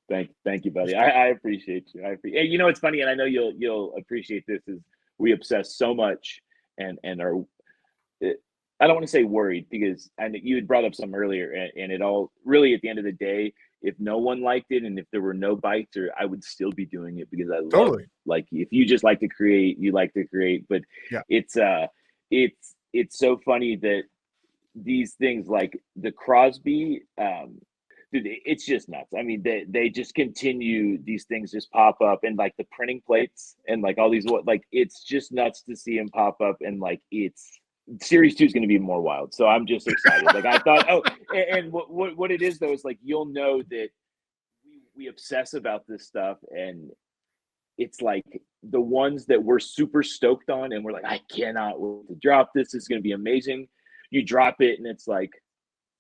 Thank you, buddy. I appreciate you. Hey, it's funny, and I know you'll appreciate this. Is we obsess so much and are I don't want to say worried because you had brought up some earlier, and it all really at the end of the day, if no one liked it and if there were no bites, or I would still be doing it because I love like if you just like to create, you like to create. But yeah, it's so funny that these things like the Crosby. Dude, it's just nuts. I mean, they just continue. These things just pop up, and like the printing plates, and like all these it's just nuts to see them pop up, and like it's Series 2 is going to be more wild. So I'm just excited. Like I thought. Oh, and what it is though is like you'll know that we obsess about this stuff, and it's like the ones that we're super stoked on, and we're like, I cannot wait to drop this. This is going to be amazing. You drop it, and it's like,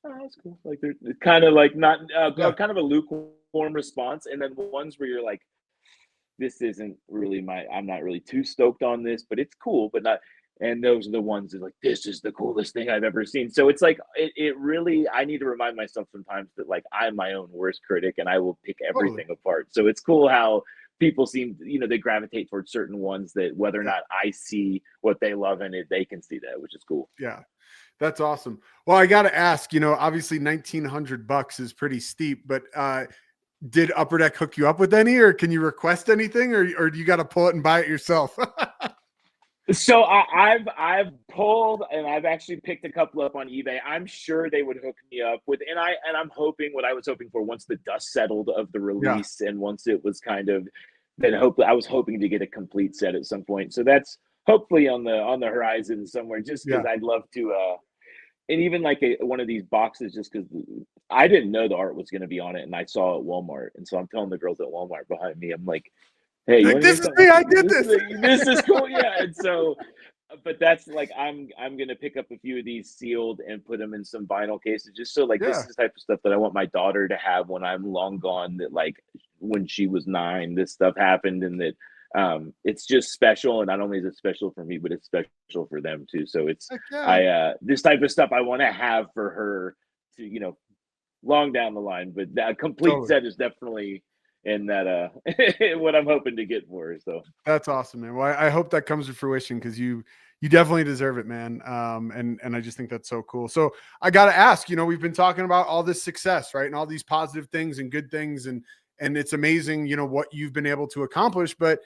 oh, that's cool. Like they're kind of like not kind of a lukewarm response, and then ones where you're like, this isn't really I'm not really too stoked on this, but it's cool, but not. And those are the ones that like, this is the coolest thing I've ever seen. So it's like it really. I need to remind myself sometimes that like I'm my own worst critic, and I will pick everything apart. So it's cool how people seem, they gravitate towards certain ones that whether or not I see what they love in it, they can see that, which is cool. Yeah. That's awesome. Well, I got to ask, obviously $1,900 is pretty steep, but did Upper Deck hook you up with any, or can you request anything, or do you got to pull it and buy it yourself? So I've pulled, and I've actually picked a couple up on eBay. I'm sure they would hook me up with, and I'm hoping what I was hoping for once the dust settled of the release, and once it was kind of, then hopefully I was hoping to get a complete set at some point. So that's hopefully on the horizon somewhere, just because I'd love to. And even like one of these boxes, just because I didn't know the art was going to be on it, and I saw it at Walmart, and so I'm telling the girls at Walmart behind me, I'm like, "Hey, you this is me. I did this. This is cool, yeah." And so, but that's like I'm going to pick up a few of these sealed and put them in some vinyl cases, just so like this is the type of stuff that I want my daughter to have when I'm long gone. That like when she was 9, this stuff happened, and that. It's just special, and not only is it special for me, but it's special for them too. So it's this type of stuff I want to have for her to long down the line. But that complete set is definitely in that what I'm hoping to get for her. So that's awesome, man. Well, I hope that comes to fruition because you definitely deserve it, man. And I just think that's so cool. So I got to ask, we've been talking about all this success, right, and all these positive things and good things, and it's amazing, what you've been able to accomplish. But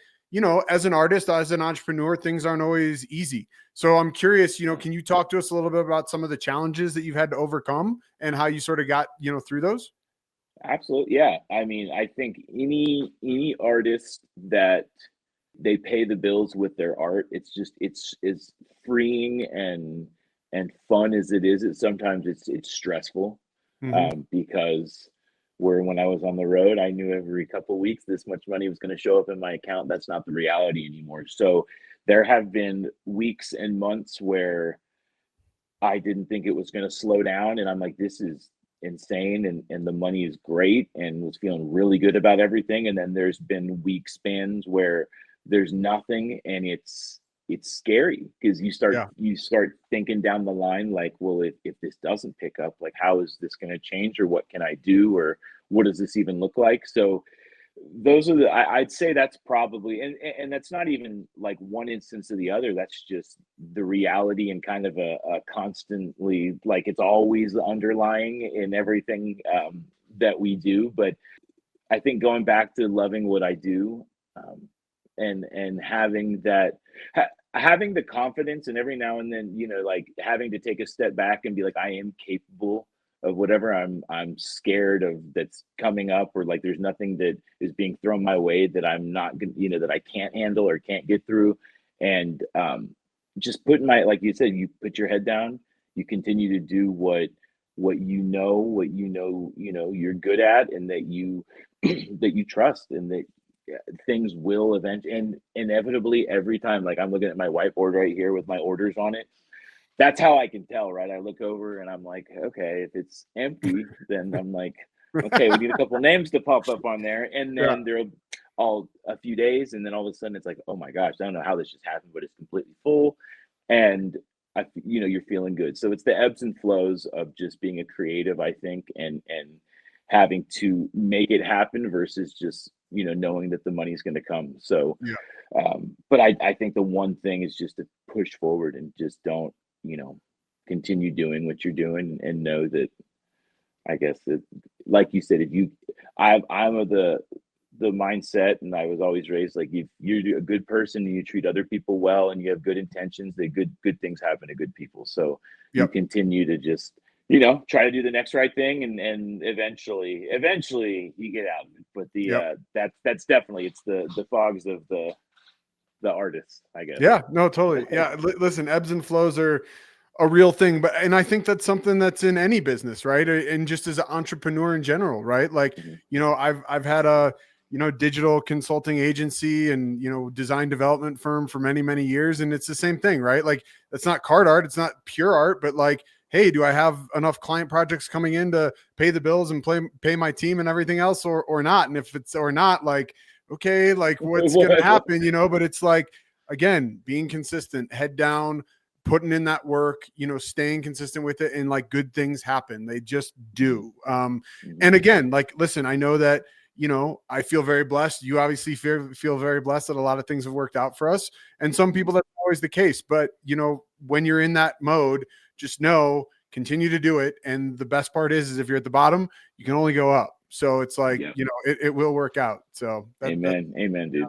as an artist, as an entrepreneur, things aren't always easy. So I'm curious, can you talk to us a little bit about some of the challenges that you've had to overcome and how you sort of got, through those? Absolutely. Yeah. I mean, I think any artist that they pay the bills with their art, it's freeing and fun as it is. Sometimes it's stressful because when I was on the road, I knew every couple of weeks this much money was going to show up in my account. That's not the reality anymore. So there have been weeks and months where I didn't think it was going to slow down. And I'm like, this is insane. And the money is great, and was feeling really good about everything. And then there's been week spans where there's nothing, and it's scary because you start thinking down the line, like, well, if this doesn't pick up, like, how is this going to change, or what can I do, or what does this even look like? So those are I'd say that's probably, and that's not even like one instance or the other. That's just the reality, and kind of a constantly, like, it's always underlying in everything that we do. But I think going back to loving what I do, and having that, having the confidence, and every now and then, like having to take a step back and be like, I am capable of whatever I'm scared of that's coming up, or like there's nothing that is being thrown my way that I'm not gonna, that I can't handle or can't get through. And just putting like you said, you put your head down, you continue to do what you're good at, and that you that you trust, and that things will eventually, and inevitably, every time, like I'm looking at my whiteboard right here with my orders on it. That's how I can tell, right? I look over and I'm like, okay, if it's empty, then I'm like, okay, we need a couple names to pop up on there. And Yeah. then there'll all a few days, and then all of a sudden it's like, oh my gosh, I don't know how this just happened, but it's completely full. And you're feeling good. So it's the ebbs and flows of just being a creative, I think, and having to make it happen versus just, knowing that the money's going to come. So, Yeah. but I think the one thing is just to push forward and just don't, continue doing what you're doing, and know that, I guess, like you said, I'm of the mindset, and I was always raised like, if you're a good person and you treat other people well and you have good intentions, that good things happen to good people. So you Yep. continue to just, try to do the next right thing, and eventually you get out of it. But that's definitely, it's the fogs of the artist, I guess. Yeah, no, totally. Yeah. Listen, ebbs and flows are a real thing, and I think that's something that's in any business, right? And just as an entrepreneur in general, right? Like, I've had a, digital consulting agency and, design development firm for many, many years. And it's the same thing, right? Like, it's not card art, it's not pure art, but like, hey, do I have enough client projects coming in to pay the bills and pay my team and everything else, or not? And if it's or not, like, okay, like what's going to happen, but it's like, again, being consistent, head down, putting in that work, staying consistent with it, and like good things happen. They just do. And again, like, listen, I know that, I feel very blessed. You obviously feel very blessed that a lot of things have worked out for us. And some people, that's always the case. But, when you're in that mode, just know, continue to do it. And the best part is if you're at the bottom, you can only go up. So it's like, it will work out. So amen, dude.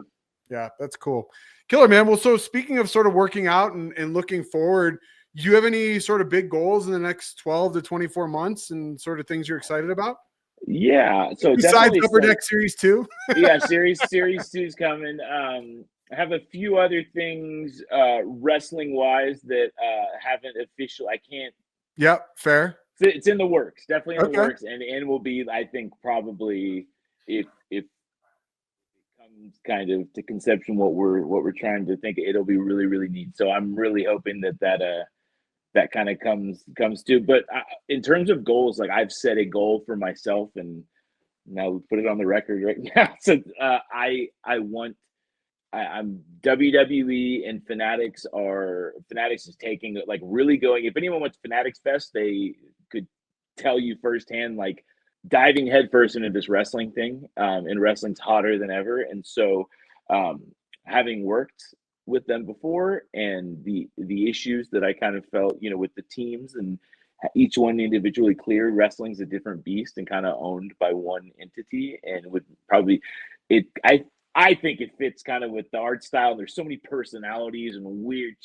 Yeah, that's cool. Killer, man. Well, so speaking of sort of working out and looking forward, do you have any sort of big goals in the next 12 to 24 months and sort of things you're excited about? Yeah. So besides Upper Deck Series 2? Yeah, Series 2 is coming. I have a few other things wrestling wise that haven't official. I can't. Yep, fair. It's in the works, definitely in the works, and will be, I think, probably, if it comes kind of to conception what we're trying to think, it'll be really, really neat. So I'm really hoping that kind of comes to. But in terms of goals, like, I've set a goal for myself, and now we put it on the record right now. So I'm WWE, and Fanatics is taking, like, really going. If anyone wants Fanatics Fest, they could tell you firsthand, like, diving headfirst into this wrestling thing, and wrestling's hotter than ever. And so, having worked with them before, and the issues that I kind of felt, with the teams, and each one individually cleared, wrestling's a different beast and kind of owned by one entity, and would probably I think it fits kind of with the art style. There's so many personalities and weird,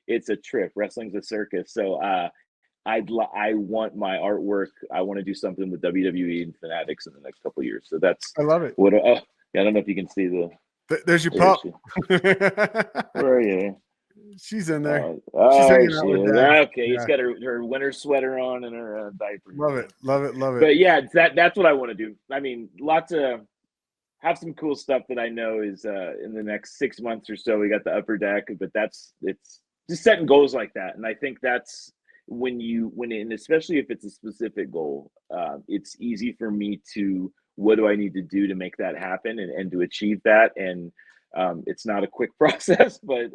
it's a trip. Wrestling's a circus. So I want my artwork. I want to do something with WWE and Fanatics in the next couple of years. So that's, I love it. What I don't know if you can see there's your pup. Where are you? She's in there. She's hanging out with Dad. Okay, she's got her winter sweater on and her diaper. Love it. But yeah, that's what I want to do. I mean, have some cool stuff that I know is in the next 6 months or so. We got the Upper Deck, but it's just setting goals like that. And I think that's and especially if it's a specific goal, it's easy for me to, what do I need to do to make that happen and to achieve that? And it's not a quick process, but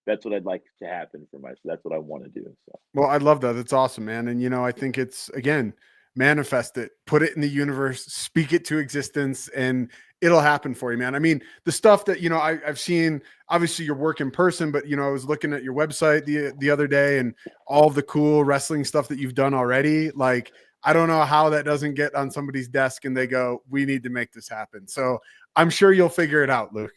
that's what I'd like to happen for myself. That's what I want to do. So. Well, I love that. That's awesome, man. And, I think it's, again, manifest it, put it in the universe, speak it to existence, and it'll happen for you, man. I mean, the stuff that, I've seen, obviously your work in person, but, I was looking at your website the other day, and all of the cool wrestling stuff that you've done already. Like, I don't know how that doesn't get on somebody's desk and they go, we need to make this happen. So I'm sure you'll figure it out, Luke.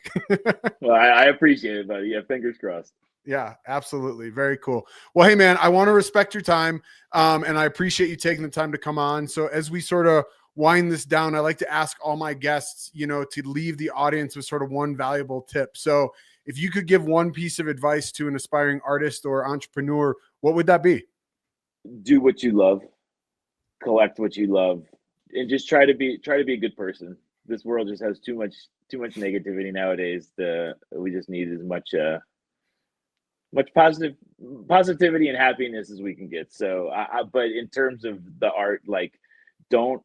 Well, I appreciate it, buddy. Yeah, fingers crossed. Yeah, absolutely. Very cool. Well, hey, man, I want to respect your time, and I appreciate you taking the time to come on. So as we sort of wind this down, I like to ask all my guests, to leave the audience with sort of one valuable tip. So if you could give one piece of advice to an aspiring artist or entrepreneur, what would that be? Do what you love, collect what you love, and just try to be a good person. This world just has too much negativity nowadays. We just need as much positivity and happiness as we can get. So, but in terms of the art, like, don't.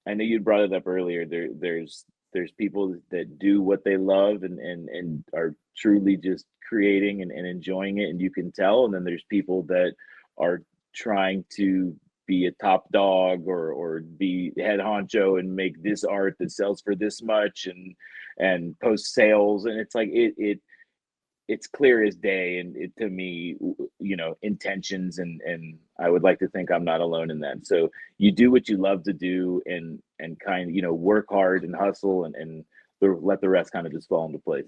I know you brought it up earlier. There's people that do what they love and are truly just creating and enjoying it, and you can tell. And then there's people that are trying to be a top dog or be head honcho and make this art that sells for this much and post sales, and it's like it's clear as day. And to me, intentions, and I would like to think I'm not alone in that. So you do what you love to do, and kind of, work hard and hustle, and let the rest kind of just fall into place.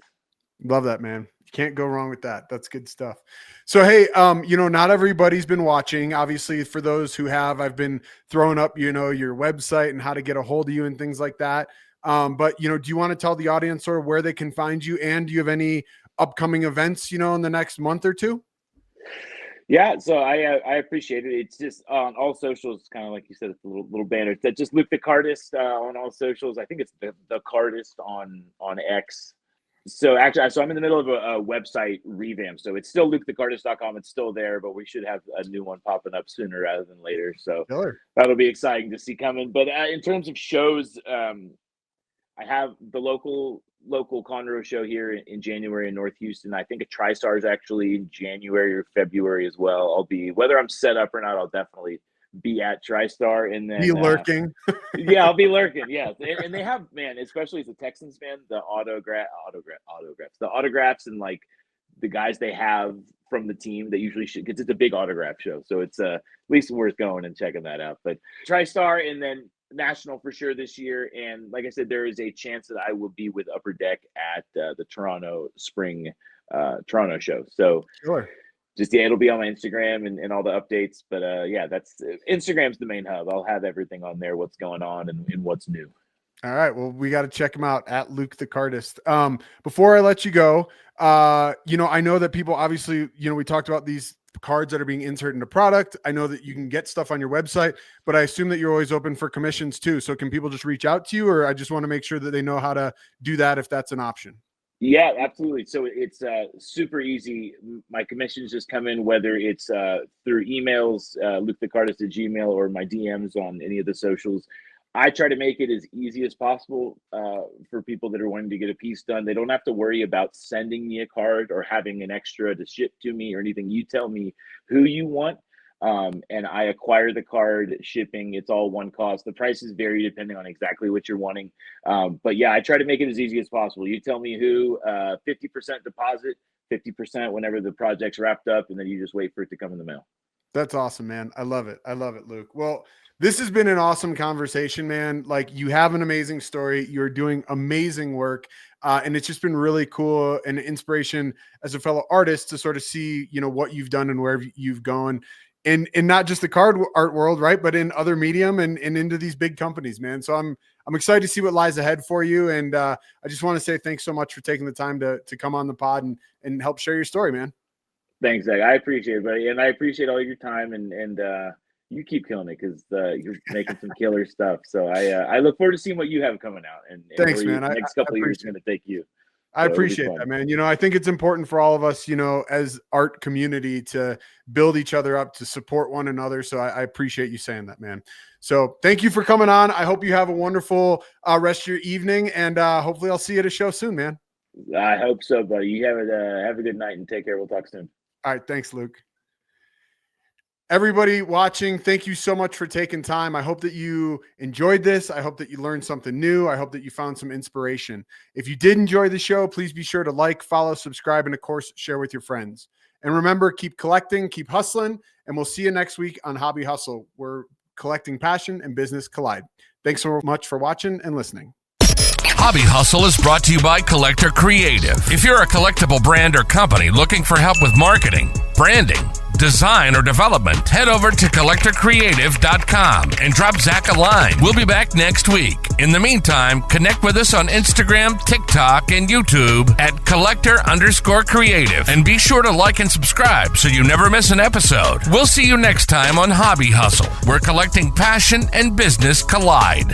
Love that, man. You can't go wrong with that. That's good stuff. So, hey, not everybody's been watching. Obviously, for those who have, I've been throwing up, your website and how to get a hold of you and things like that. But, do you want to tell the audience sort of where they can find you? And do you have any upcoming events, in the next month or two? Yeah, so I appreciate it. It's just on all socials, kind of like you said, it's a little banner. That just Luke the Cardist on all socials. I think it's the Cardist on X. So actually, I'm in the middle of a website revamp. So it's still LukeTheCardist.com. It's still there, but we should have a new one popping up sooner rather than later. So that'll be exciting to see coming. But in terms of shows, I have the local Conroe show here in January in North Houston. I think a TriStar is actually in January or February as well. I'll be, whether I'm set up or not, I'll definitely be at TriStar. And then be lurking. Yeah, I'll be lurking. Yeah, and they have, man, especially as a Texans fan, the autographs, and like the guys they have from the team that usually should, because it's a big autograph show. So it's at least worth going and checking that out. But TriStar, and then National for sure this year. And like I said, there is a chance that I will be with Upper Deck at the Toronto Spring Toronto show. So just, it'll be on my Instagram and all the updates. But that's Instagram's the main hub. I'll have everything on there, what's going on and what's new. All right. Well, we got to check him out at Luke the Cardist. Before I let you go, I know that people obviously, we talked about these cards that are being inserted into product. I know that you can get stuff on your website, but I assume that you're always open for commissions too. So can people just reach out to you, or I just want to make sure that they know how to do that if that's an option? Yeah, absolutely. So it's super easy. My commissions just come in, whether it's through emails, LukeTheCardist@gmail, or my DMs on any of the socials. I try to make it as easy as possible for people that are wanting to get a piece done. They don't have to worry about sending me a card or having an extra to ship to me or anything. You tell me who you want, and I acquire the card, shipping. It's all one cost. The prices vary depending on exactly what you're wanting. But yeah, I try to make it as easy as possible. You tell me who, 50% deposit, 50% whenever the project's wrapped up, and then you just wait for it to come in the mail. That's awesome, man. I love it. I love it, Luke. Well, this has been an awesome conversation, man. Like, you have an amazing story. You're doing amazing work. And it's just been really cool and inspiration as a fellow artist to sort of see, what you've done and where you've gone in not just the card art world, right, but in other medium and into these big companies, man. So I'm excited to see what lies ahead for you. And I just want to say thanks so much for taking the time to come on the pod and help share your story, man. Thanks, Zach. I appreciate it, buddy. And I appreciate all your time, and you keep killing it, because you're making some killer stuff. So I look forward to seeing what you have coming out. And thanks, man. The next couple of years is going to take you. I appreciate that, man. I think it's important for all of us, as art community, to build each other up, to support one another. So I appreciate you saying that, man. So thank you for coming on. I hope you have a wonderful rest of your evening, and hopefully I'll see you at a show soon, man. I hope so, buddy. You have a good night and take care. We'll talk soon. All right. Thanks, Luke. Everybody watching, thank you so much for taking time. I hope that you enjoyed this. I hope that you learned something new. I hope that you found some inspiration. If you did enjoy the show, please be sure to like, follow, subscribe, and of course, share with your friends. And remember, keep collecting, keep hustling, and we'll see you next week on Hobby Hustle. We're collecting passion and business collide. Thanks so much for watching and listening. Hobby Hustle is brought to you by Collector Creative. If you're a collectible brand or company looking for help with marketing, branding, design, or development, head over to collectorcreative.com and drop Zach a line. We'll be back next week. In the meantime, connect with us on Instagram, TikTok, and YouTube at collector_creative. And be sure to like and subscribe so you never miss an episode. We'll see you next time on Hobby Hustle, where collecting passion and business collide.